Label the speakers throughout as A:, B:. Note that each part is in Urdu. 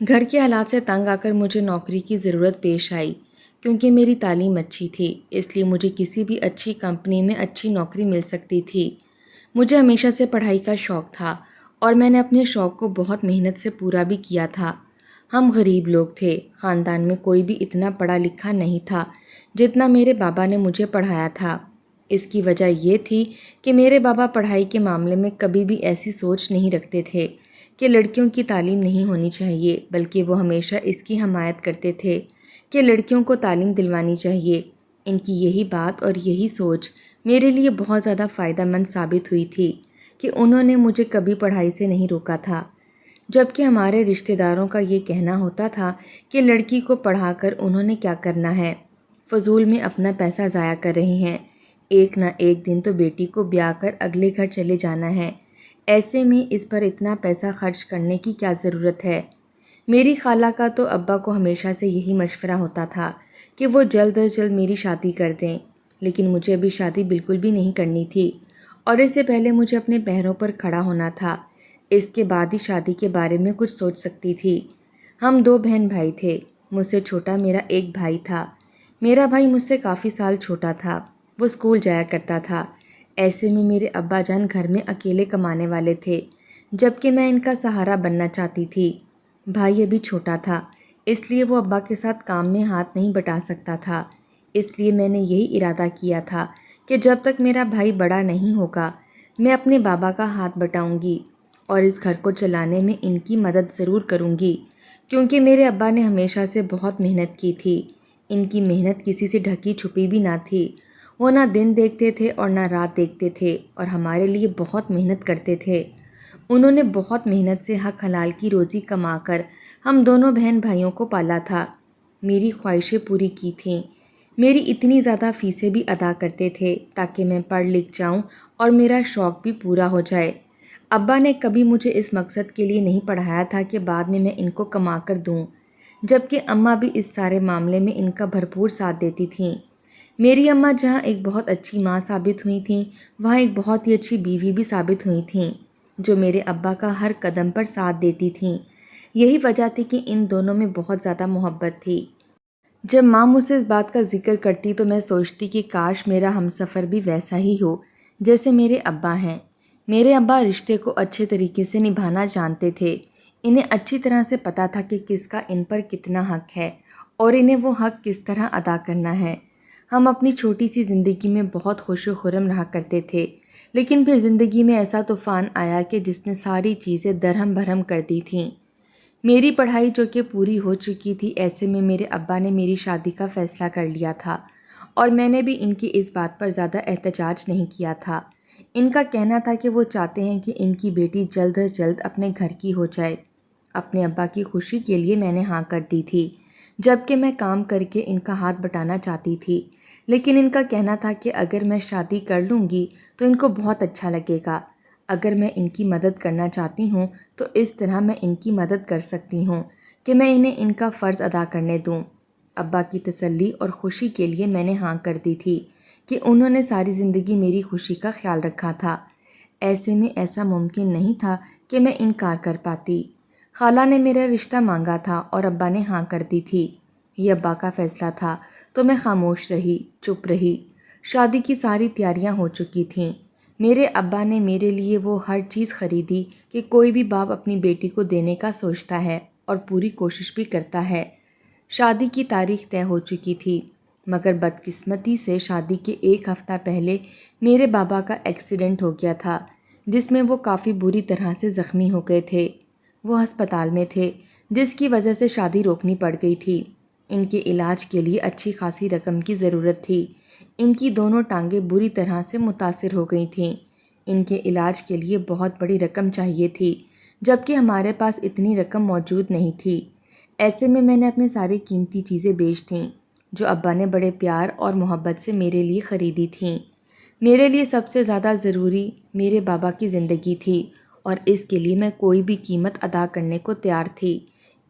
A: گھر کے حالات سے تنگ آ کر مجھے نوکری کی ضرورت پیش آئی کیونکہ میری تعلیم اچھی تھی، اس لیے مجھے کسی بھی اچھی کمپنی میں اچھی نوکری مل سکتی تھی۔ مجھے ہمیشہ سے پڑھائی کا شوق تھا اور میں نے اپنے شوق کو بہت محنت سے پورا بھی کیا تھا۔ ہم غریب لوگ تھے، خاندان میں کوئی بھی اتنا پڑھا لکھا نہیں تھا جتنا میرے بابا نے مجھے پڑھایا تھا۔ اس کی وجہ یہ تھی کہ میرے بابا پڑھائی کے معاملے میں کبھی بھی ایسی سوچ نہیں رکھتے تھے کہ لڑکیوں کی تعلیم نہیں ہونی چاہیے، بلکہ وہ ہمیشہ اس کی حمایت کرتے تھے کہ لڑکیوں کو تعلیم دلوانی چاہیے۔ ان کی یہی بات اور یہی سوچ میرے لیے بہت زیادہ فائدہ مند ثابت ہوئی تھی کہ انہوں نے مجھے کبھی پڑھائی سے نہیں روکا تھا، جبکہ ہمارے رشتہ داروں کا یہ کہنا ہوتا تھا کہ لڑکی کو پڑھا کر انہوں نے کیا کرنا ہے، فضول میں اپنا پیسہ ضائع کر رہے ہیں، ایک نہ ایک دن تو بیٹی کو بیاہ کر اگلے گھر چلے جانا ہے، ایسے میں اس پر اتنا پیسہ خرچ کرنے کی کیا ضرورت ہے۔ میری خالہ کا تو ابا کو ہمیشہ سے یہی مشورہ ہوتا تھا کہ وہ جلد از جلد میری شادی کر دیں، لیکن مجھے ابھی شادی بالکل بھی نہیں کرنی تھی اور اس سے پہلے مجھے اپنے پیروں پر کھڑا ہونا تھا، اس کے بعد ہی شادی کے بارے میں کچھ سوچ سکتی تھی۔ ہم 2 بہن بھائی تھے، مجھ سے چھوٹا میرا ایک بھائی تھا۔ میرا بھائی مجھ سے کافی سال چھوٹا تھا، وہ اسکول جایا کرتا تھا۔ ایسے میں میرے ابا جان گھر میں اکیلے کمانے والے تھے، جبکہ میں ان کا سہارا بننا چاہتی تھی۔ بھائی ابھی چھوٹا تھا، اس لیے وہ ابا کے ساتھ کام میں ہاتھ نہیں بٹا سکتا تھا، اس لیے میں نے یہی ارادہ کیا تھا کہ جب تک میرا بھائی بڑا نہیں ہوگا میں اپنے بابا کا ہاتھ بٹاؤں گی اور اس گھر کو چلانے میں ان کی مدد ضرور کروں گی، کیونکہ میرے ابا نے ہمیشہ سے بہت محنت کی تھی۔ ان کی محنت کسی سے ڈھکی چھپی بھی نہ تھی، وہ نہ دن دیکھتے تھے اور نہ رات دیکھتے تھے اور ہمارے لیے بہت محنت کرتے تھے۔ انہوں نے بہت محنت سے حق حلال کی روزی کما کر ہم دونوں بہن بھائیوں کو پالا تھا، میری خواہشیں پوری کی تھیں، میری اتنی زیادہ فیسیں بھی ادا کرتے تھے تاکہ میں پڑھ لکھ جاؤں اور میرا شوق بھی پورا ہو جائے۔ ابا نے کبھی مجھے اس مقصد کے لیے نہیں پڑھایا تھا کہ بعد میں ان کو کما کر دوں، جبکہ اماں بھی اس سارے معاملے میں ان کا بھرپور ساتھ دیتی تھیں۔ میری اماں جہاں ایک بہت اچھی ماں ثابت ہوئی تھیں، وہاں ایک بہت ہی اچھی بیوی بھی ثابت ہوئی تھیں، جو میرے ابا کا ہر قدم پر ساتھ دیتی تھیں۔ یہی وجہ تھی کہ ان دونوں میں بہت زیادہ محبت تھی۔ جب ماں مجھ سے اس بات کا ذکر کرتی تو میں سوچتی کہ کاش میرا ہمسفر بھی ویسا ہی ہو جیسے میرے ابا ہیں۔ میرے ابا رشتے کو اچھے طریقے سے نبھانا جانتے تھے، انہیں اچھی طرح سے پتہ تھا کہ کس کا ان پر کتنا حق ہے اور انہیں وہ حق کس طرح ادا کرنا ہے۔ ہم اپنی چھوٹی سی زندگی میں بہت خوش و خرم رہا کرتے تھے، لیکن پھر زندگی میں ایسا طوفان آیا کہ جس نے ساری چیزیں درہم بھرہم کر دی تھیں۔ میری پڑھائی جو کہ پوری ہو چکی تھی، ایسے میں میرے ابا نے میری شادی کا فیصلہ کر لیا تھا اور میں نے بھی ان کی اس بات پر زیادہ احتجاج نہیں کیا تھا۔ ان کا کہنا تھا کہ وہ چاہتے ہیں کہ ان کی بیٹی جلد از جلد اپنے گھر کی ہو جائے۔ اپنے ابا کی خوشی کے لیے میں نے ہاں کر دی تھی، جبکہ میں کام کر کے ان کا ہاتھ بٹانا چاہتی تھی، لیکن ان کا کہنا تھا کہ اگر میں شادی کر لوں گی تو ان کو بہت اچھا لگے گا۔ اگر میں ان کی مدد کرنا چاہتی ہوں تو اس طرح میں ان کی مدد کر سکتی ہوں کہ میں انہیں ان کا فرض ادا کرنے دوں۔ ابا کی تسلی اور خوشی کے لیے میں نے ہاں کر دی تھی کہ انہوں نے ساری زندگی میری خوشی کا خیال رکھا تھا، ایسے میں ایسا ممکن نہیں تھا کہ میں انکار کر پاتی۔ خالہ نے میرا رشتہ مانگا تھا اور ابا نے ہاں کر دی تھی، یہ ابا کا فیصلہ تھا تو میں خاموش رہی، چپ رہی۔ شادی کی ساری تیاریاں ہو چکی تھیں، میرے ابا نے میرے لیے وہ ہر چیز خریدی کہ کوئی بھی باپ اپنی بیٹی کو دینے کا سوچتا ہے اور پوری کوشش بھی کرتا ہے۔ شادی کی تاریخ طے ہو چکی تھی، مگر بدقسمتی سے شادی کے ایک ہفتہ پہلے میرے بابا کا ایکسیڈنٹ ہو گیا تھا، جس میں وہ کافی بری طرح سے زخمی ہو گئے تھے۔ وہ ہسپتال میں تھے، جس کی وجہ سے شادی روکنی پڑ گئی تھی۔ ان کے علاج کے لیے اچھی خاصی رقم کی ضرورت تھی، ان کی دونوں ٹانگیں بری طرح سے متاثر ہو گئی تھیں، ان کے علاج کے لیے بہت بڑی رقم چاہیے تھی، جبکہ ہمارے پاس اتنی رقم موجود نہیں تھی۔ ایسے میں نے اپنی ساری قیمتی چیزیں بیچ دیں جو ابا نے بڑے پیار اور محبت سے میرے لیے خریدی تھیں۔ میرے لیے سب سے زیادہ ضروری میرے بابا کی زندگی تھی اور اس کے لیے میں کوئی بھی قیمت ادا کرنے کو تیار تھی،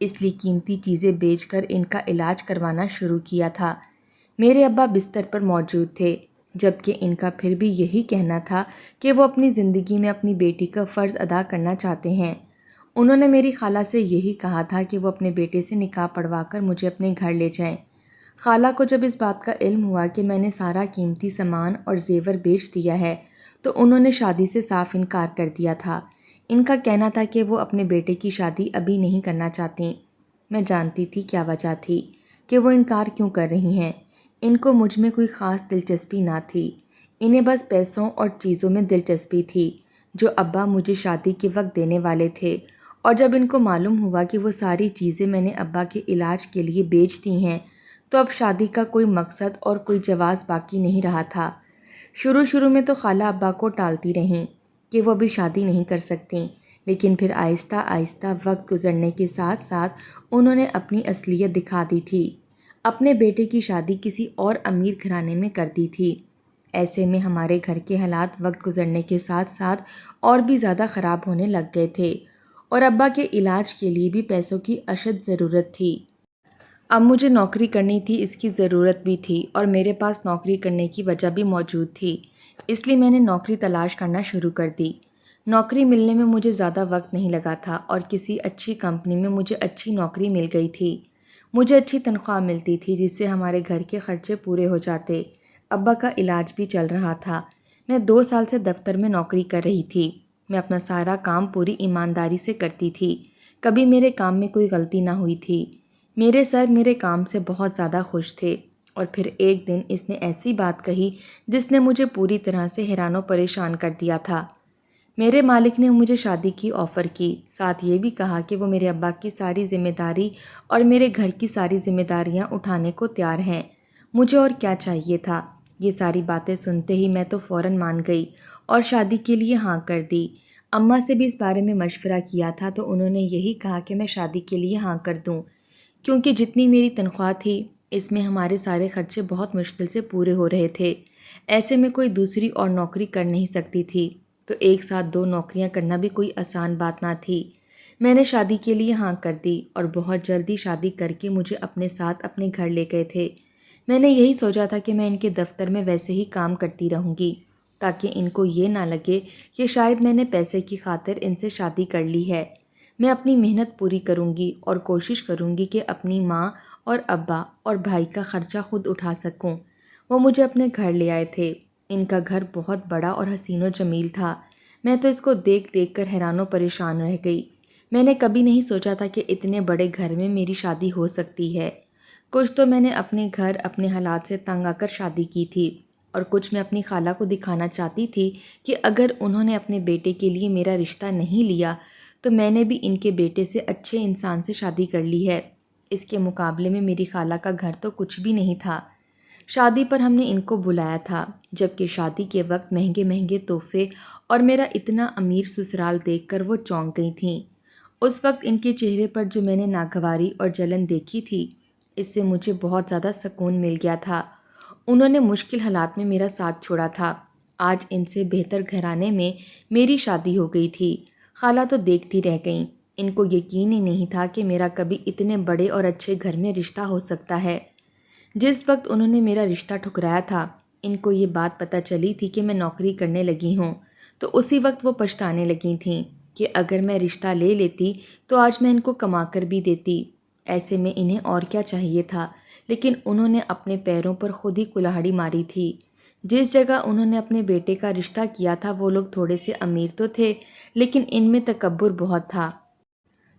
A: اس لیے قیمتی چیزیں بیچ کر ان کا علاج کروانا شروع کیا تھا۔ میرے ابا بستر پر موجود تھے، جبکہ ان کا پھر بھی یہی کہنا تھا کہ وہ اپنی زندگی میں اپنی بیٹی کا فرض ادا کرنا چاہتے ہیں انہوں نے میری خالہ سے یہی کہا تھا کہ وہ اپنے بیٹے سے نکاح پڑھوا کر مجھے اپنے گھر لے جائیں۔ خالہ کو جب اس بات کا علم ہوا کہ میں نے سارا قیمتی سامان اور زیور بیچ دیا ہے تو انہوں نے شادی سے صاف انکار کر دیا تھا۔ ان کا کہنا تھا کہ وہ اپنے بیٹے کی شادی ابھی نہیں کرنا چاہتی۔ میں جانتی تھی کیا وجہ تھی کہ وہ انکار کیوں کر رہی ہیں۔ ان کو مجھ میں کوئی خاص دلچسپی نہ تھی، انہیں بس پیسوں اور چیزوں میں دلچسپی تھی جو ابا مجھے شادی کے وقت دینے والے تھے، اور جب ان کو معلوم ہوا کہ وہ ساری چیزیں میں نے ابا کے علاج کے لیے بیچ دی ہیں تو اب شادی کا کوئی مقصد اور کوئی جواز باقی نہیں رہا تھا۔ شروع میں تو خالہ ابا کو ٹالتی رہیں کہ وہ ابھی شادی نہیں کر سکتیں، لیکن پھر آہستہ آہستہ وقت گزرنے کے ساتھ ساتھ انہوں نے اپنی اصلیت دکھا دی تھی۔ اپنے بیٹے کی شادی کسی اور امیر گھرانے میں کر دی تھی۔ ایسے میں ہمارے گھر کے حالات وقت گزرنے کے ساتھ ساتھ اور بھی زیادہ خراب ہونے لگ گئے تھے، اور ابا کے علاج کے لیے بھی پیسوں کی اشد ضرورت تھی۔ اب مجھے نوکری کرنی تھی، اس کی ضرورت بھی تھی، اور میرے پاس نوکری کرنے کی وجہ بھی موجود تھی، اس لیے میں نے نوکری تلاش کرنا شروع کر دی۔ نوکری ملنے میں مجھے زیادہ وقت نہیں لگا تھا اور کسی اچھی کمپنی میں مجھے اچھی نوکری مل گئی تھی۔ مجھے اچھی تنخواہ ملتی تھی جس سے ہمارے گھر کے خرچے پورے ہو جاتے۔ ابا کا علاج بھی چل رہا تھا۔ میں 2 سال سے دفتر میں نوکری کر رہی تھی۔ میں اپنا سارا کام پوری ایمانداری سے کرتی تھی، کبھی میرے کام میں کوئی غلطی نہ ہوئی تھی۔ میرے سر میرے کام سے بہت زیادہ خوش تھے، اور پھر ایک دن اس نے ایسی بات کہی جس نے مجھے پوری طرح سے حیران و پریشان کر دیا تھا۔ میرے مالک نے مجھے شادی کی آفر کی، ساتھ یہ بھی کہا کہ وہ میرے ابا کی ساری ذمہ داری اور میرے گھر کی ساری ذمہ داریاں اٹھانے کو تیار ہیں۔ مجھے اور کیا چاہیے تھا؟ یہ ساری باتیں سنتے ہی میں تو فوراً مان گئی اور شادی کے لیے ہاں کر دی۔ اماں سے بھی اس بارے میں مشورہ کیا تھا تو انہوں نے یہی کہا کہ میں شادی کے لیے ہاں کر دوں، کیونکہ جتنی میری تنخواہ تھی اس میں ہمارے سارے خرچے بہت مشکل سے پورے ہو رہے تھے۔ ایسے میں کوئی دوسری اور نوکری کر نہیں سکتی تھی، تو ایک ساتھ 2 نوکریاں کرنا بھی کوئی آسان بات نہ تھی۔ میں نے شادی کے لیے ہاں کر دی اور بہت جلدی شادی کر کے مجھے اپنے ساتھ اپنے گھر لے گئے تھے۔ میں نے یہی سوچا تھا کہ میں ان کے دفتر میں ویسے ہی کام کرتی رہوں گی تاکہ ان کو یہ نہ لگے کہ شاید میں نے پیسے کی خاطر ان سے شادی کر لی ہے۔ میں اپنی محنت پوری کروں گی اور کوشش کروں گی کہ اپنی ماں اور ابا اور بھائی کا خرچہ خود اٹھا سکوں۔ وہ مجھے اپنے گھر لے آئے تھے۔ ان کا گھر بہت بڑا اور حسین و جمیل تھا۔ میں تو اس کو دیکھ دیکھ کر حیران و پریشان رہ گئی۔ میں نے کبھی نہیں سوچا تھا کہ اتنے بڑے گھر میں میری شادی ہو سکتی ہے۔ کچھ تو میں نے اپنے گھر اپنے حالات سے تنگ آ کر شادی کی تھی، اور کچھ میں اپنی خالہ کو دکھانا چاہتی تھی کہ اگر انہوں نے اپنے بیٹے کے لیے میرا رشتہ نہیں لیا تو میں نے بھی ان کے بیٹے سے اچھے انسان سے شادی کر لی ہے۔ اس کے مقابلے میں میری خالہ کا گھر تو کچھ بھی نہیں تھا۔ شادی پر ہم نے ان کو بلایا تھا، جبکہ شادی کے وقت مہنگے مہنگے تحفے اور میرا اتنا امیر سسرال دیکھ کر وہ چونک گئی تھیں۔ اس وقت ان کے چہرے پر جو میں نے ناگواری اور جلن دیکھی تھی، اس سے مجھے بہت زیادہ سکون مل گیا تھا۔ انہوں نے مشکل حالات میں میرا ساتھ چھوڑا تھا۔ آج ان سے بہتر گھرانے میں میری شادی ہو گئی تھی۔ خالہ تو دیکھتی رہ گئیں۔ ان کو یقین ہی نہیں تھا کہ میرا کبھی اتنے بڑے اور اچھے گھر میں رشتہ ہو سکتا ہے۔ جس وقت انہوں نے میرا رشتہ ٹھکرایا تھا، ان کو یہ بات پتہ چلی تھی کہ میں نوکری کرنے لگی ہوں، تو اسی وقت وہ پچھتانے لگی تھیں کہ اگر میں رشتہ لے لیتی تو آج میں ان کو کما کر بھی دیتی۔ ایسے میں انہیں اور کیا چاہیے تھا، لیکن انہوں نے اپنے پیروں پر خود ہی کلہاڑی ماری تھی۔ جس جگہ انہوں نے اپنے بیٹے کا رشتہ کیا تھا وہ لوگ تھوڑے سے امیر تو تھے، لیکن ان میں تکبر بہت تھا۔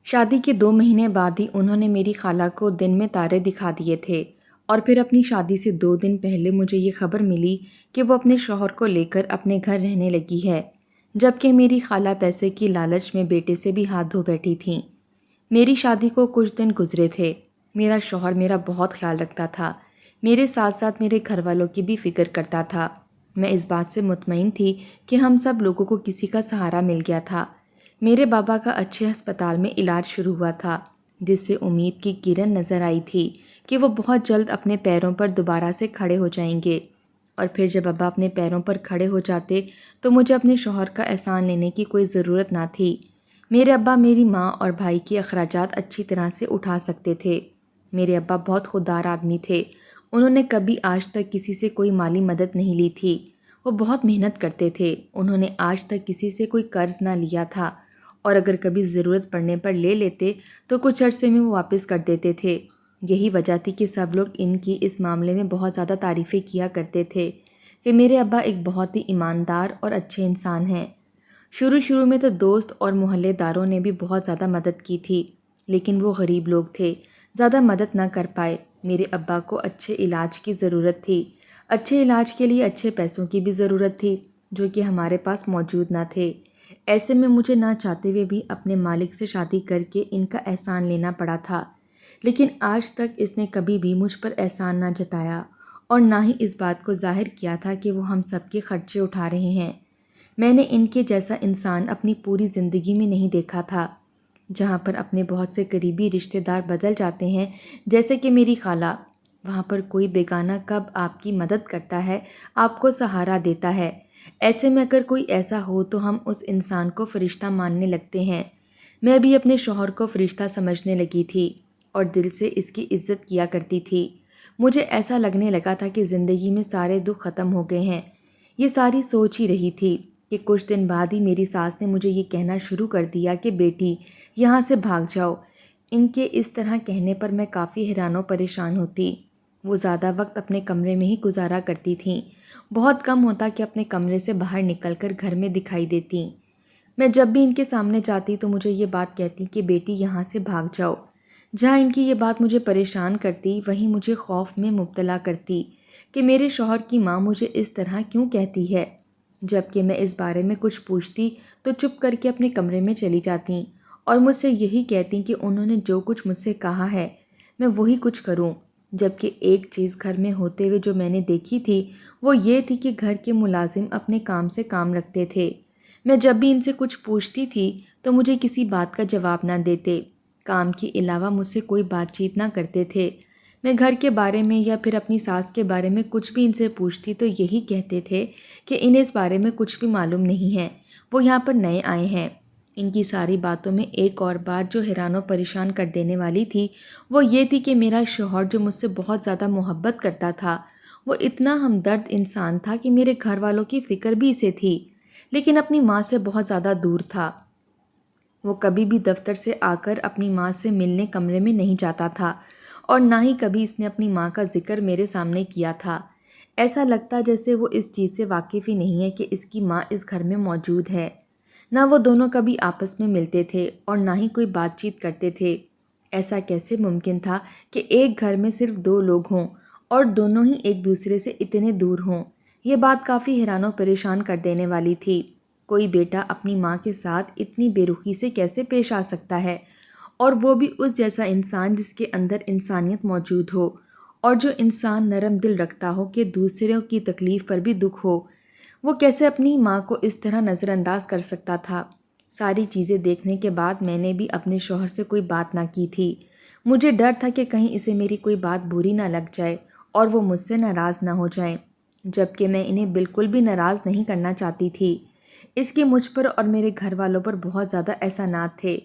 A: شادی کے 2 مہینے بعد ہی انہوں نے میری خالہ کو دن میں تارے دکھا دیے تھے، اور پھر اپنی شادی سے 2 دن پہلے مجھے یہ خبر ملی کہ وہ اپنے شوہر کو لے کر اپنے گھر رہنے لگی ہے، جبکہ میری خالہ پیسے کی لالچ میں بیٹے سے بھی ہاتھ دھو بیٹھی تھیں۔ میری شادی کو کچھ دن گزرے تھے۔ میرا شوہر میرا بہت خیال رکھتا تھا، میرے ساتھ ساتھ میرے گھر والوں کی بھی فکر کرتا تھا۔ میں اس بات سے مطمئن تھی کہ ہم سب لوگوں کو کسی کا سہارا مل گیا تھا۔ میرے بابا کا اچھے ہسپتال میں علاج شروع ہوا تھا، جس سے امید کی کرن نظر آئی تھی کہ وہ بہت جلد اپنے پیروں پر دوبارہ سے کھڑے ہو جائیں گے۔ اور پھر جب ابا اپنے پیروں پر کھڑے ہو جاتے تو مجھے اپنے شوہر کا احسان لینے کی کوئی ضرورت نہ تھی۔ میرے ابا میری ماں اور بھائی کے اخراجات اچھی طرح سے اٹھا سکتے تھے۔ میرے ابا بہت خوددار آدمی تھے۔ انہوں نے کبھی آج تک کسی سے کوئی مالی مدد نہیں لی تھی۔ وہ بہت محنت کرتے تھے۔ انہوں نے آج تک کسی سے کوئی قرض نہ لیا تھا، اور اگر کبھی ضرورت پڑنے پر لے لیتے تو کچھ عرصے میں وہ واپس کر دیتے تھے۔ یہی وجہ تھی کہ سب لوگ ان کی اس معاملے میں بہت زیادہ تعریفیں کیا کرتے تھے کہ میرے ابا ایک بہت ہی ایماندار اور اچھے انسان ہیں۔ شروع میں تو دوست اور محلے داروں نے بھی بہت زیادہ مدد کی تھی، لیکن وہ غریب لوگ تھے، زیادہ مدد نہ کر پائے۔ میرے ابا کو اچھے علاج کی ضرورت تھی، اچھے علاج کے لیے اچھے پیسوں کی بھی ضرورت تھی، جو کہ ہمارے پاس موجود نہ تھے۔ ایسے میں مجھے نہ چاہتے ہوئے بھی اپنے مالک سے شادی کر کے ان کا احسان لینا پڑا تھا، لیکن آج تک اس نے کبھی بھی مجھ پر احسان نہ جتایا اور نہ ہی اس بات کو ظاہر کیا تھا کہ وہ ہم سب کے خرچے اٹھا رہے ہیں۔ میں نے ان کے جیسا انسان اپنی پوری زندگی میں نہیں دیکھا تھا۔ جہاں پر اپنے بہت سے قریبی رشتہ دار بدل جاتے ہیں، جیسے کہ میری خالہ، وہاں پر کوئی بیگانہ کب آپ کی مدد کرتا ہے، آپ کو سہارا دیتا ہے۔ ایسے میں اگر کوئی ایسا ہو تو ہم اس انسان کو فرشتہ ماننے لگتے ہیں۔ میں بھی اپنے شوہر کو فرشتہ سمجھنے لگی تھی اور دل سے اس کی عزت کیا کرتی تھی۔ مجھے ایسا لگنے لگا تھا کہ زندگی میں سارے دکھ ختم ہو گئے ہیں۔ یہ ساری سوچ ہی رہی تھی کہ کچھ دن بعد ہی میری ساس نے مجھے یہ کہنا شروع کر دیا کہ بیٹی یہاں سے بھاگ جاؤ۔ ان کے اس طرح کہنے پر میں کافی حیران و پریشان ہوتی۔ وہ زیادہ وقت اپنے کمرے میں ہی گزارا کرتی تھیں، بہت کم ہوتا کہ اپنے کمرے سے باہر نکل کر گھر میں دکھائی دیتی۔ میں جب بھی ان کے سامنے جاتی تو مجھے یہ بات کہتی کہ بیٹی یہاں سے بھاگ جاؤ۔ جہاں ان کی یہ بات مجھے پریشان کرتی، وہیں مجھے خوف میں مبتلا کرتی کہ میرے شوہر کی ماں مجھے اس طرح کیوں کہتی ہے۔ جب کہ میں اس بارے میں کچھ پوچھتی تو چپ کر کے اپنے کمرے میں چلی جاتی اور مجھ سے یہی کہتی کہ انہوں نے جو کچھ مجھ سے کہا ہے میں وہی کچھ کروں۔ جبکہ ایک چیز گھر میں ہوتے ہوئے جو میں نے دیکھی تھی وہ یہ تھی کہ گھر کے ملازم اپنے کام سے کام رکھتے تھے۔ میں جب بھی ان سے کچھ پوچھتی تھی تو مجھے کسی بات کا جواب نہ دیتے، کام کے علاوہ مجھ سے کوئی بات چیت نہ کرتے تھے۔ میں گھر کے بارے میں یا پھر اپنی ساس کے بارے میں کچھ بھی ان سے پوچھتی تو یہی کہتے تھے کہ انہیں اس بارے میں کچھ بھی معلوم نہیں ہے، وہ یہاں پر نئے آئے ہیں۔ ان کی ساری باتوں میں ایک اور بات جو حیران و پریشان کر دینے والی تھی وہ یہ تھی کہ میرا شوہر جو مجھ سے بہت زیادہ محبت کرتا تھا، وہ اتنا ہمدرد انسان تھا کہ میرے گھر والوں کی فکر بھی اسے تھی، لیکن اپنی ماں سے بہت زیادہ دور تھا۔ وہ کبھی بھی دفتر سے آ کر اپنی ماں سے ملنے کمرے میں نہیں جاتا تھا اور نہ ہی کبھی اس نے اپنی ماں کا ذکر میرے سامنے کیا تھا۔ ایسا لگتا جیسے وہ اس چیز سے واقف ہی نہیں ہے کہ اس کی ماں اس گھر میں موجود ہے۔ نہ وہ دونوں کبھی آپس میں ملتے تھے اور نہ ہی کوئی بات چیت کرتے تھے۔ ایسا کیسے ممکن تھا کہ ایک گھر میں صرف دو لوگ ہوں اور دونوں ہی ایک دوسرے سے اتنے دور ہوں؟ یہ بات کافی حیران و پریشان کر دینے والی تھی۔ کوئی بیٹا اپنی ماں کے ساتھ اتنی بے رخی سے کیسے پیش آ سکتا ہے، اور وہ بھی اس جیسا انسان جس کے اندر انسانیت موجود ہو اور جو انسان نرم دل رکھتا ہو کہ دوسروں کی تکلیف پر بھی دکھ ہو۔ وہ کیسے اپنی ماں کو اس طرح نظر انداز کر سکتا تھا؟ ساری چیزیں دیکھنے کے بعد میں نے بھی اپنے شوہر سے کوئی بات نہ کی تھی۔ مجھے ڈر تھا کہ کہیں اسے میری کوئی بات بری نہ لگ جائے اور وہ مجھ سے ناراض نہ ہو جائیں، جبکہ میں انہیں بالکل بھی ناراض نہیں کرنا چاہتی تھی۔ اس کے مجھ پر اور میرے گھر والوں پر بہت زیادہ احسانات تھے۔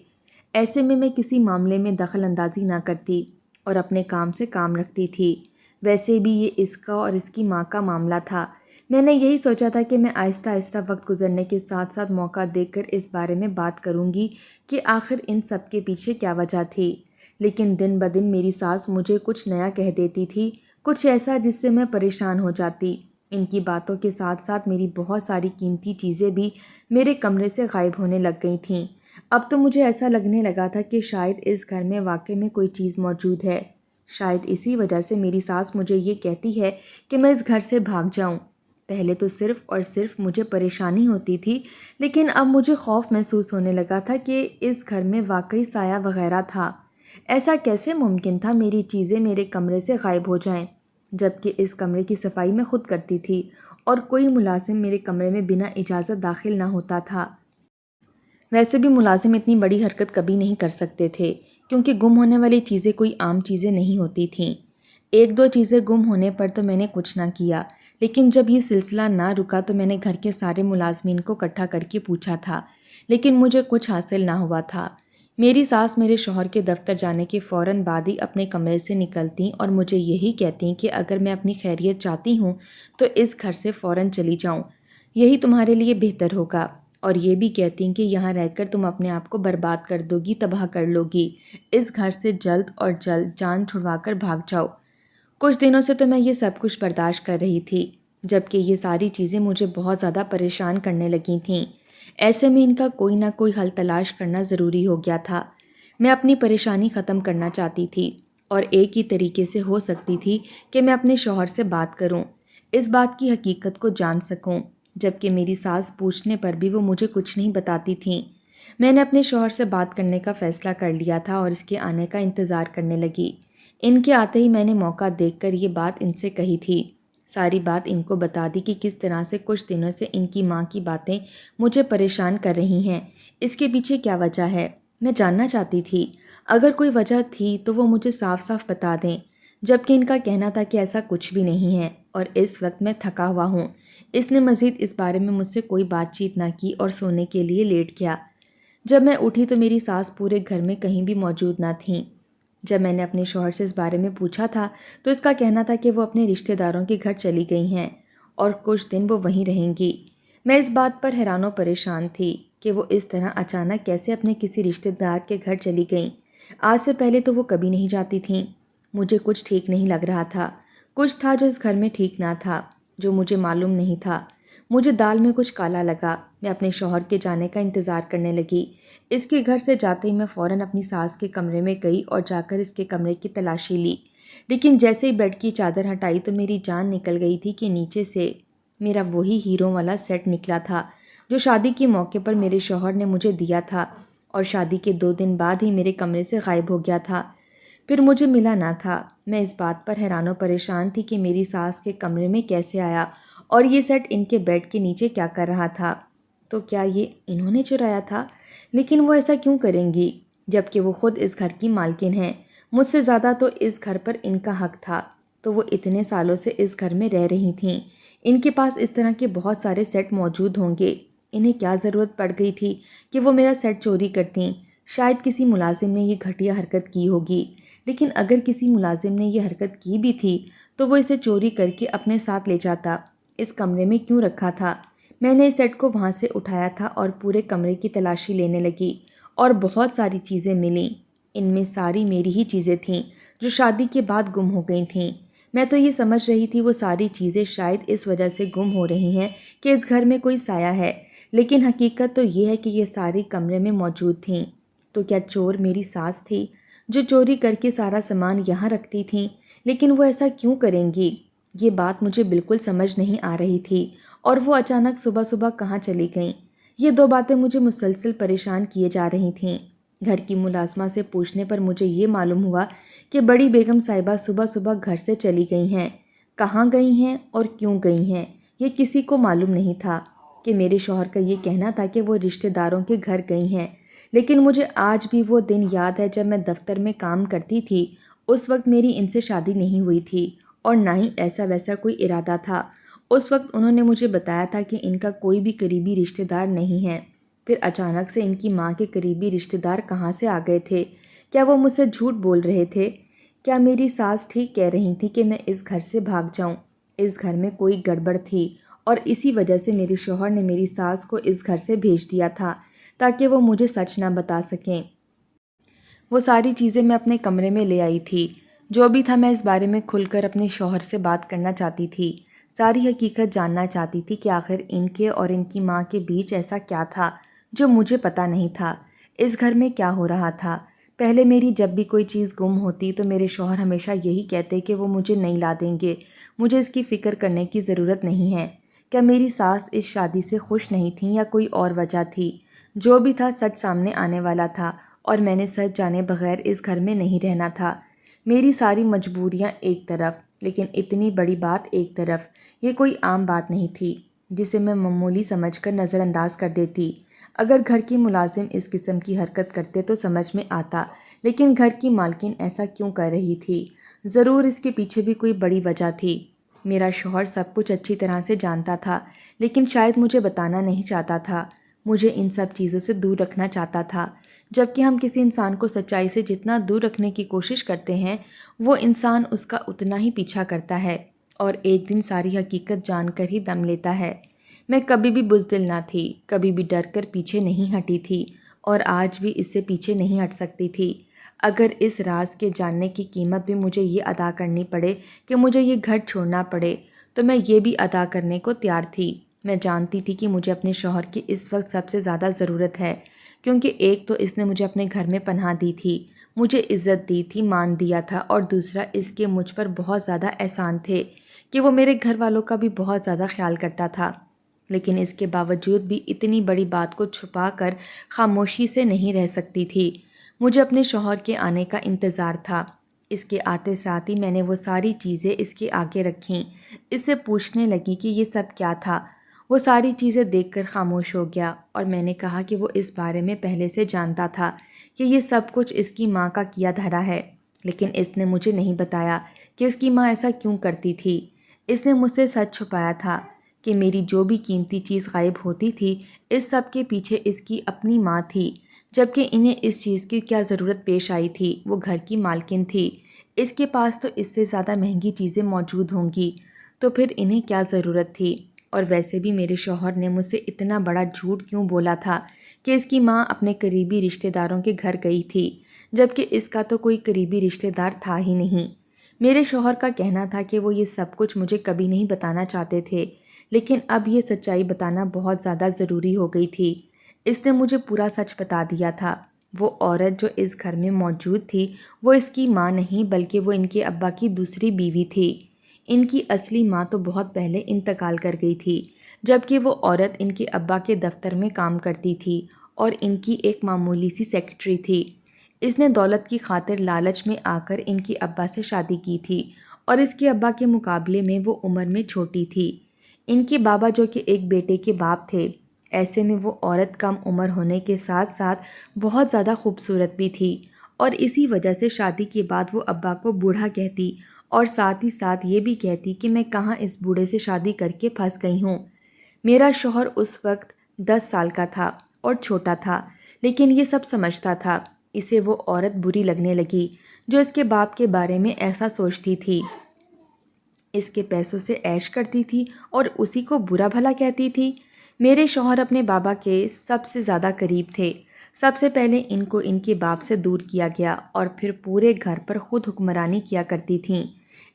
A: ایسے میں کسی معاملے میں دخل اندازی نہ کرتی اور اپنے کام سے کام رکھتی تھی۔ ویسے بھی یہ اس کا اور اس کی ماں کا معاملہ تھا۔ میں نے یہی سوچا تھا کہ میں آہستہ آہستہ وقت گزرنے کے ساتھ ساتھ موقع دیکھ کر اس بارے میں بات کروں گی کہ آخر ان سب کے پیچھے کیا وجہ تھی، لیکن دن بدن میری ساس مجھے کچھ نیا کہہ دیتی تھی، کچھ ایسا جس سے میں پریشان ہو جاتی۔ ان کی باتوں کے ساتھ ساتھ میری بہت ساری قیمتی چیزیں بھی میرے کمرے سے غائب ہونے لگ گئی تھیں۔ اب تو مجھے ایسا لگنے لگا تھا کہ شاید اس گھر میں واقعی میں کوئی چیز موجود ہے۔ شاید اسی وجہ سے میری ساس مجھے یہ کہتی ہے کہ میں اس گھر سے بھاگ جاؤں۔ پہلے تو صرف اور صرف مجھے پریشانی ہوتی تھی، لیکن اب مجھے خوف محسوس ہونے لگا تھا کہ اس گھر میں واقعی سایہ وغیرہ تھا۔ ایسا کیسے ممکن تھا میری چیزیں میرے کمرے سے غائب ہو جائیں، جبکہ اس کمرے کی صفائی میں خود کرتی تھی اور کوئی ملازم میرے کمرے میں بنا اجازت داخل نہ ہوتا تھا۔ ویسے بھی ملازم اتنی بڑی حرکت کبھی نہیں کر سکتے تھے، کیونکہ گم ہونے والی چیزیں کوئی عام چیزیں نہیں ہوتی تھیں۔ ایک دو چیزیں گم ہونے پر تو میں نے کچھ نہ کیا، لیکن جب یہ سلسلہ نہ رکا تو میں نے گھر کے سارے ملازمین کو اکٹھا کر کے پوچھا تھا، لیکن مجھے کچھ حاصل نہ ہوا تھا۔ میری ساس میرے شوہر کے دفتر جانے کے فوراً بعد ہی اپنے کمرے سے نکلتیں اور مجھے یہی کہتیں کہ اگر میں اپنی خیریت چاہتی ہوں تو اس گھر سے فوراً چلی جاؤں، یہی تمہارے لیے بہتر ہوگا۔ اور یہ بھی کہتی ہیں کہ یہاں رہ کر تم اپنے آپ کو برباد کر دو گی، تباہ کر لو گی، اس گھر سے جلد اور جلد جان چھڑوا کر بھاگ جاؤ۔ کچھ دنوں سے تو میں یہ سب کچھ برداشت کر رہی تھی، جبکہ یہ ساری چیزیں مجھے بہت زیادہ پریشان کرنے لگی تھیں۔ ایسے میں ان کا کوئی نہ کوئی حل تلاش کرنا ضروری ہو گیا تھا۔ میں اپنی پریشانی ختم کرنا چاہتی تھی، اور ایک ہی طریقے سے ہو سکتی تھی کہ میں اپنے شوہر سے بات کروں، اس بات کی حقیقت کو جان سکوں، جبکہ میری ساس پوچھنے پر بھی وہ مجھے کچھ نہیں بتاتی تھیں۔ میں نے اپنے شوہر سے بات کرنے کا فیصلہ کر لیا تھا اور اس کے آنے کا انتظار کرنے لگی۔ ان کے آتے ہی میں نے موقع دیکھ کر یہ بات ان سے کہی تھی، ساری بات ان کو بتا دی کہ کس طرح سے کچھ دنوں سے ان کی ماں کی باتیں مجھے پریشان کر رہی ہیں، اس کے پیچھے کیا وجہ ہے۔ میں جاننا چاہتی تھی، اگر کوئی وجہ تھی تو وہ مجھے صاف صاف بتا دیں، جبکہ ان کا کہنا تھا کہ ایسا کچھ بھی نہیں ہے اور اس وقت میں تھکا ہوا ہوں۔ اس نے مزید اس بارے میں مجھ سے کوئی بات چیت نہ کی اور سونے کے لیے لیٹ گیا۔ جب میں اٹھی تو میری ساس پورے گھر میں کہیں بھی موجود نہ تھیں۔ جب میں نے اپنے شوہر سے اس بارے میں پوچھا تھا تو اس کا کہنا تھا کہ وہ اپنے رشتہ داروں کے گھر چلی گئی ہیں اور کچھ دن وہ وہیں رہیں گی۔ میں اس بات پر حیران و پریشان تھی کہ وہ اس طرح اچانک کیسے اپنے کسی رشتہ دار کے گھر چلی گئیں۔ آج سے پہلے تو وہ کبھی نہیں جاتی تھیں۔ مجھے کچھ ٹھیک نہیں لگ رہا تھا، کچھ تھا جو اس گھر میں ٹھیک نہ تھا، جو مجھے معلوم نہیں تھا۔ مجھے دال میں کچھ کالا لگا۔ میں اپنے شوہر کے جانے کا انتظار کرنے لگی۔ اس کے گھر سے جاتے ہی میں فوراً اپنی ساس کے کمرے میں گئی اور جا کر اس کے کمرے کی تلاشی لی، لیکن جیسے ہی بیڈ کی چادر ہٹائی تو میری جان نکل گئی تھی کہ نیچے سے میرا وہی ہیروں والا سیٹ نکلا تھا جو شادی کے موقع پر میرے شوہر نے مجھے دیا تھا اور شادی کے 2 دن بعد ہی میرے کمرے سے غائب ہو گیا تھا، پھر مجھے ملا نہ تھا۔ میں اس بات پر حیران و پریشان تھی کہ میری ساس کے کمرے میں کیسے آیا اور یہ سیٹ ان کے بیڈ کے نیچے کیا کر رہا تھا۔ تو کیا یہ انہوں نے چرایا تھا؟ لیکن وہ ایسا کیوں کریں گی جبکہ وہ خود اس گھر کی مالکن ہیں؟ مجھ سے زیادہ تو اس گھر پر ان کا حق تھا، تو وہ اتنے سالوں سے اس گھر میں رہ رہی تھیں، ان کے پاس اس طرح کے بہت سارے سیٹ موجود ہوں گے۔ انہیں کیا ضرورت پڑ گئی تھی کہ وہ میرا سیٹ چوری کرتیں؟ شاید کسی ملازم نے یہ گھٹیا حرکت کی ہوگی، لیکن اگر کسی ملازم نے یہ حرکت کی بھی تھی تو وہ اسے چوری کر کے اپنے ساتھ لے جاتا، اس کمرے میں کیوں رکھا تھا؟ میں نے اس سیٹ کو وہاں سے اٹھایا تھا اور پورے کمرے کی تلاشی لینے لگی اور بہت ساری چیزیں ملیں۔ ان میں ساری میری ہی چیزیں تھیں جو شادی کے بعد گم ہو گئی تھیں۔ میں تو یہ سمجھ رہی تھی وہ ساری چیزیں شاید اس وجہ سے گم ہو رہی ہیں کہ اس گھر میں کوئی سایہ ہے، لیکن حقیقت تو یہ ہے کہ یہ ساری کمرے میں موجود تھیں۔ تو کیا چور میری ساس تھی جو چوری کر کے سارا سامان یہاں رکھتی تھیں؟ لیکن وہ ایسا کیوں کریں گی؟ یہ بات مجھے بالکل سمجھ نہیں آ رہی تھی، اور وہ اچانک صبح صبح کہاں چلی گئیں؟ یہ 2 باتیں مجھے مسلسل پریشان کیے جا رہی تھیں۔ گھر کی ملازمہ سے پوچھنے پر مجھے یہ معلوم ہوا کہ بڑی بیگم صاحبہ صبح صبح گھر سے چلی گئی ہیں۔ کہاں گئی ہیں اور کیوں گئی ہیں یہ کسی کو معلوم نہیں تھا، کہ میرے شوہر کا یہ کہنا تھا کہ وہ رشتہ داروں کے گھر گئی ہیں، لیکن مجھے آج بھی وہ دن یاد ہے جب میں دفتر میں کام کرتی تھی۔ اس وقت میری ان سے شادی نہیں ہوئی تھی اور نہ ہی ایسا ویسا کوئی ارادہ تھا۔ اس وقت انہوں نے مجھے بتایا تھا کہ ان کا کوئی بھی قریبی رشتہ دار نہیں ہے۔ پھر اچانک سے ان کی ماں کے قریبی رشتہ دار کہاں سے آ گئے تھے؟ کیا وہ مجھ سے جھوٹ بول رہے تھے؟ کیا میری ساس ٹھیک کہہ رہی تھی کہ میں اس گھر سے بھاگ جاؤں؟ اس گھر میں کوئی گڑبڑ تھی اور اسی وجہ سے میرے شوہر نے میری ساس کو اس گھر سے بھیج دیا تھا تاکہ وہ مجھے سچ نہ بتا سکیں۔ وہ ساری چیزیں میں اپنے کمرے میں لے آئی تھی۔ جو بھی تھا میں اس بارے میں کھل کر اپنے شوہر سے بات کرنا چاہتی تھی، ساری حقیقت جاننا چاہتی تھی کہ آخر ان کے اور ان کی ماں کے بیچ ایسا کیا تھا جو مجھے پتہ نہیں تھا۔ اس گھر میں کیا ہو رہا تھا؟ پہلے میری جب بھی کوئی چیز گم ہوتی تو میرے شوہر ہمیشہ یہی کہتے کہ وہ مجھے نہیں لا دیں گے، مجھے اس کی فکر کرنے کی ضرورت نہیں ہے۔ کیا میری ساس اس شادی سے خوش نہیں تھیں یا کوئی اور وجہ تھی؟ جو بھی تھا سچ سامنے آنے والا تھا اور میں نے سچ جانے بغیر اس گھر میں نہیں رہنا تھا۔ میری ساری مجبوریاں ایک طرف، لیکن اتنی بڑی بات ایک طرف، یہ کوئی عام بات نہیں تھی جسے میں معمولی سمجھ کر نظر انداز کر دیتی۔ اگر گھر کی ملازم اس قسم کی حرکت کرتے تو سمجھ میں آتا، لیکن گھر کی مالکن ایسا کیوں کر رہی تھی؟ ضرور اس کے پیچھے بھی کوئی بڑی وجہ تھی۔ میرا شوہر سب کچھ اچھی طرح سے جانتا تھا، لیکن شاید مجھے بتانا نہیں چاہتا تھا۔ مجھے ان سب چیزوں سے دور رکھنا چاہتا تھا، جبکہ ہم کسی انسان کو سچائی سے جتنا دور رکھنے کی کوشش کرتے ہیں وہ انسان اس کا اتنا ہی پیچھا کرتا ہے اور ایک دن ساری حقیقت جان کر ہی دم لیتا ہے۔ میں کبھی بھی بزدل نہ تھی، کبھی بھی ڈر کر پیچھے نہیں ہٹی تھی اور آج بھی اس سے پیچھے نہیں ہٹ سکتی تھی۔ اگر اس راز کے جاننے کی قیمت بھی مجھے یہ ادا کرنی پڑے کہ مجھے یہ گھر چھوڑنا پڑے تو میں یہ بھی ادا کرنے کو تیار تھی۔ میں جانتی تھی کہ مجھے اپنے شوہر کی اس وقت سب سے زیادہ ضرورت ہے، کیونکہ ایک تو اس نے مجھے اپنے گھر میں پناہ دی تھی، مجھے عزت دی تھی، مان دیا تھا، اور دوسرا اس کے مجھ پر بہت زیادہ احسان تھے کہ وہ میرے گھر والوں کا بھی بہت زیادہ خیال کرتا تھا۔ لیکن اس کے باوجود بھی اتنی بڑی بات کو چھپا کر خاموشی سے نہیں رہ سکتی تھی۔ مجھے اپنے شوہر کے آنے کا انتظار تھا۔ اس کے آتے ساتھ ہی میں نے وہ ساری چیزیں اس کے آگے رکھیں، اس سے پوچھنے لگی کہ یہ سب کیا تھا۔ وہ ساری چیزیں دیکھ کر خاموش ہو گیا اور میں نے کہا کہ وہ اس بارے میں پہلے سے جانتا تھا کہ یہ سب کچھ اس کی ماں کا کیا دھرا ہے، لیکن اس نے مجھے نہیں بتایا کہ اس کی ماں ایسا کیوں کرتی تھی۔ اس نے مجھ سے سچ چھپایا تھا کہ میری جو بھی قیمتی چیز غائب ہوتی تھی، اس سب کے پیچھے اس کی اپنی ماں تھی، جبکہ انہیں اس چیز کی کیا ضرورت پیش آئی تھی۔ وہ گھر کی مالکن تھی، اس کے پاس تو اس سے زیادہ مہنگی چیزیں موجود ہوں گی، تو پھر انہیں کیا ضرورت تھی۔ اور ویسے بھی میرے شوہر نے مجھ سے اتنا بڑا جھوٹ کیوں بولا تھا کہ اس کی ماں اپنے قریبی رشتہ داروں کے گھر گئی تھی، جبکہ اس کا تو کوئی قریبی رشتہ دار تھا ہی نہیں۔ میرے شوہر کا کہنا تھا کہ وہ یہ سب کچھ مجھے کبھی نہیں بتانا چاہتے تھے، لیکن اب یہ سچائی بتانا بہت زیادہ ضروری ہو گئی تھی۔ اس نے مجھے پورا سچ بتا دیا تھا۔ وہ عورت جو اس گھر میں موجود تھی وہ اس کی ماں نہیں بلکہ وہ ان کے ابا کی دوسری بیوی تھی۔ ان کی اصلی ماں تو بہت پہلے انتقال کر گئی تھی، جبکہ وہ عورت ان کے ابا کے دفتر میں کام کرتی تھی اور ان کی ایک معمولی سی سیکرٹری تھی۔ اس نے دولت کی خاطر لالچ میں آ کر ان کے ابا سے شادی کی تھی اور اس کے ابا کے مقابلے میں وہ عمر میں چھوٹی تھی۔ ان کے بابا جو کہ ایک بیٹے کے باپ تھے، ایسے میں وہ عورت کم عمر ہونے کے ساتھ ساتھ بہت زیادہ خوبصورت بھی تھی، اور اسی وجہ سے شادی کے بعد وہ ابا کو بوڑھا کہتی اور ساتھ ہی ساتھ یہ بھی کہتی کہ میں کہاں اس بوڑھے سے شادی کر کے پھنس گئی ہوں۔ میرا شوہر اس وقت 10 سال کا تھا اور چھوٹا تھا، لیکن یہ سب سمجھتا تھا۔ اسے وہ عورت بری لگنے لگی جو اس کے باپ کے بارے میں ایسا سوچتی تھی، اس کے پیسوں سے عیش کرتی تھی اور اسی کو برا بھلا کہتی تھی۔ میرے شوہر اپنے بابا کے سب سے زیادہ قریب تھے۔ سب سے پہلے ان کو ان کے باپ سے دور کیا گیا اور پھر پورے گھر پر خود حکمرانی کیا کرتی تھیں۔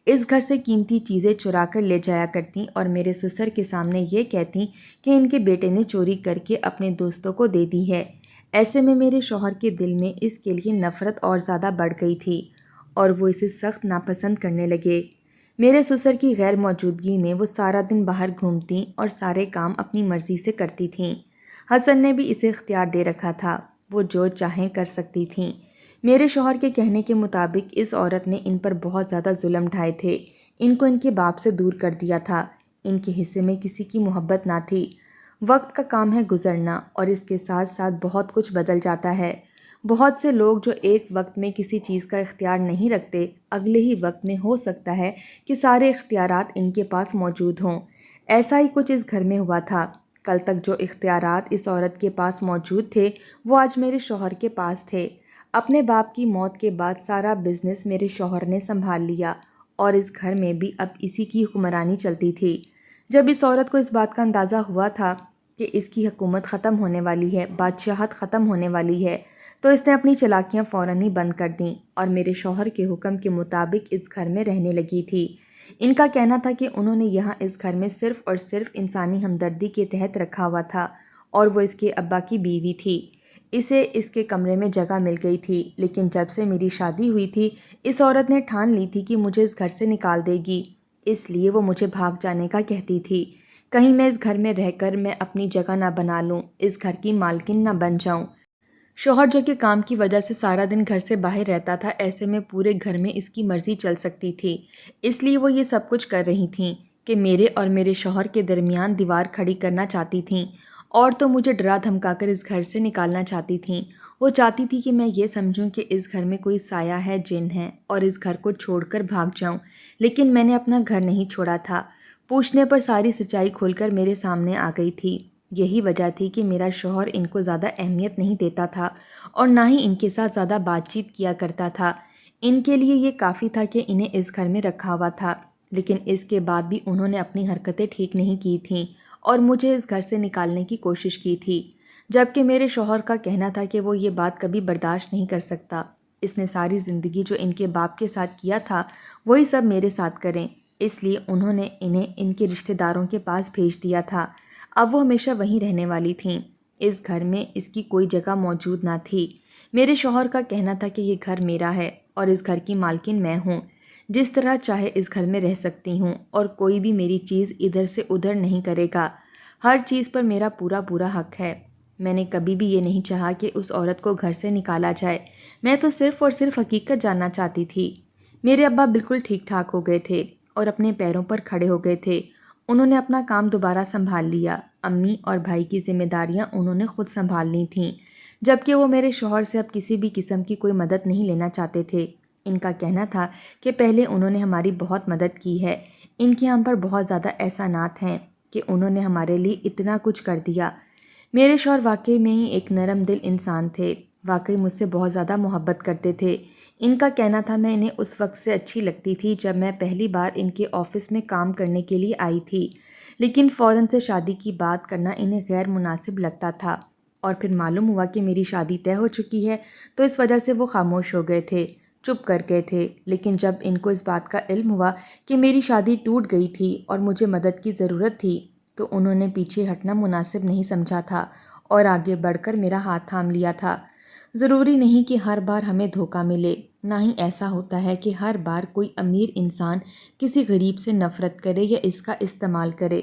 A: اس گھر سے قیمتی چیزیں چرا کر لے جایا کرتیں اور میرے سسر کے سامنے یہ کہتیں کہ ان کے بیٹے نے چوری کر کے اپنے دوستوں کو دے دی ہے۔ ایسے میں میرے شوہر کے دل میں اس کے لیے نفرت اور زیادہ بڑھ گئی تھی اور وہ اسے سخت ناپسند کرنے لگے۔ میرے سسر کی غیر موجودگی میں وہ سارا دن باہر گھومتیں اور سارے کام اپنی مرضی سے کرتی تھیں۔ حسن نے بھی اسے اختیار دے رکھا تھا، وہ جو چاہیں کر سکتی تھیں۔ میرے شوہر کے کہنے کے مطابق اس عورت نے ان پر بہت زیادہ ظلم ڈھائے تھے، ان کو ان کے باپ سے دور کر دیا تھا، ان کے حصے میں کسی کی محبت نہ تھی۔ وقت کا کام ہے گزرنا اور اس کے ساتھ ساتھ بہت کچھ بدل جاتا ہے۔ بہت سے لوگ جو ایک وقت میں کسی چیز کا اختیار نہیں رکھتے، اگلے ہی وقت میں ہو سکتا ہے کہ سارے اختیارات ان کے پاس موجود ہوں۔ ایسا ہی کچھ اس گھر میں ہوا تھا۔ کل تک جو اختیارات اس عورت کے پاس موجود تھے وہ آج میرے شوہر کے پاس تھے۔ اپنے باپ کی موت کے بعد سارا بزنس میرے شوہر نے سنبھال لیا اور اس گھر میں بھی اب اسی کی حکمرانی چلتی تھی۔ جب اس عورت کو اس بات کا اندازہ ہوا تھا کہ اس کی حکومت ختم ہونے والی ہے، بادشاہت ختم ہونے والی ہے، تو اس نے اپنی چالاکیاں فوراً ہی بند کر دیں اور میرے شوہر کے حکم کے مطابق اس گھر میں رہنے لگی تھی۔ ان کا کہنا تھا کہ انہوں نے یہاں اس گھر میں صرف اور صرف انسانی ہمدردی کے تحت رکھا ہوا تھا اور وہ اس کے ابا کی بیوی تھی۔ اسے اس کے کمرے میں جگہ مل گئی تھی، لیکن جب سے میری شادی ہوئی تھی اس عورت نے ٹھان لی تھی کہ مجھے اس گھر سے نکال دے گی، اس لیے وہ مجھے بھاگ جانے کا کہتی تھی۔ کہیں میں اس گھر میں رہ کر میں اپنی جگہ نہ بنا لوں، اس گھر کی مالکن نہ بن جاؤں۔ شوہر جو کہ کام کی وجہ سے سارا دن گھر سے باہر رہتا تھا، ایسے میں پورے گھر میں اس کی مرضی چل سکتی تھی، اس لیے وہ یہ سب کچھ کر رہی تھیں کہ میرے اور میرے شوہر کے درمیان دیوار کھڑی کرنا چاہتی تھیں، اور تو مجھے ڈرا دھمکا کر اس گھر سے نکالنا چاہتی تھیں۔ وہ چاہتی تھی کہ میں یہ سمجھوں کہ اس گھر میں کوئی سایہ ہے، جن ہے، اور اس گھر کو چھوڑ کر بھاگ جاؤں، لیکن میں نے اپنا گھر نہیں چھوڑا تھا۔ پوچھنے پر ساری سچائی کھول کر میرے سامنے آ گئی تھی۔ یہی وجہ تھی کہ میرا شوہر ان کو زیادہ اہمیت نہیں دیتا تھا اور نہ ہی ان کے ساتھ زیادہ بات چیت کیا کرتا تھا۔ ان کے لیے یہ کافی تھا کہ انہیں اس گھر میں رکھا ہوا تھا، لیکن اس کے بعد بھی انہوں نے اپنی حرکتیں ٹھیک نہیں کی تھیں اور مجھے اس گھر سے نکالنے کی کوشش کی تھی، جبکہ میرے شوہر کا کہنا تھا کہ وہ یہ بات کبھی برداشت نہیں کر سکتا۔ اس نے ساری زندگی جو ان کے باپ کے ساتھ کیا تھا وہی سب میرے ساتھ کریں، اس لیے انہوں نے انہیں ان کے رشتہ داروں کے پاس بھیج دیا تھا۔ اب وہ ہمیشہ وہیں رہنے والی تھیں۔ اس گھر میں اس کی کوئی جگہ موجود نہ تھی۔ میرے شوہر کا کہنا تھا کہ یہ گھر میرا ہے اور اس گھر کی مالکن میں ہوں، جس طرح چاہے اس گھر میں رہ سکتی ہوں اور کوئی بھی میری چیز ادھر سے ادھر نہیں کرے گا۔ ہر چیز پر میرا پورا حق ہے۔ میں نے کبھی بھی یہ نہیں چاہا کہ اس عورت کو گھر سے نکالا جائے۔ میں تو صرف اور صرف حقیقت جاننا چاہتی تھی۔ میرے ابا بالکل ٹھیک ٹھاک ہو گئے تھے اور اپنے پیروں پر کھڑے ہو گئے تھے۔ انہوں نے اپنا کام دوبارہ سنبھال لیا۔ امی اور بھائی کی ذمہ داریاں انہوں نے خود سنبھال لی تھیں، جبکہ وہ میرے شوہر سے اب کسی بھی قسم کی کوئی مدد نہیں لینا چاہتے تھے۔ ان کا کہنا تھا کہ پہلے انہوں نے ہماری بہت مدد کی ہے، ان کے ہم پر بہت زیادہ احسانات ہیں کہ انہوں نے ہمارے لیے اتنا کچھ کر دیا۔ میرے شوہر واقعی میں ہی ایک نرم دل انسان تھے، واقعی مجھ سے بہت زیادہ محبت کرتے تھے۔ ان کا کہنا تھا میں انہیں اس وقت سے اچھی لگتی تھی جب میں پہلی بار ان کے آفس میں کام کرنے کے لیے آئی تھی، لیکن فوراً سے شادی کی بات کرنا انہیں غیر مناسب لگتا تھا، اور پھر معلوم ہوا کہ میری شادی طے ہو چکی ہے تو اس وجہ سے وہ خاموش ہو گئے تھے، چپ کر گئے تھے۔ لیکن جب ان کو اس بات کا علم ہوا کہ میری شادی ٹوٹ گئی تھی اور مجھے مدد کی ضرورت تھی تو انہوں نے پیچھے ہٹنا مناسب نہیں سمجھا تھا اور آگے بڑھ کر میرا ہاتھ تھام لیا تھا۔ ضروری نہیں کہ ہر بار ہمیں دھوکہ ملے، نہ ہی ایسا ہوتا ہے کہ ہر بار کوئی امیر انسان کسی غریب سے نفرت کرے یا اس کا استعمال کرے۔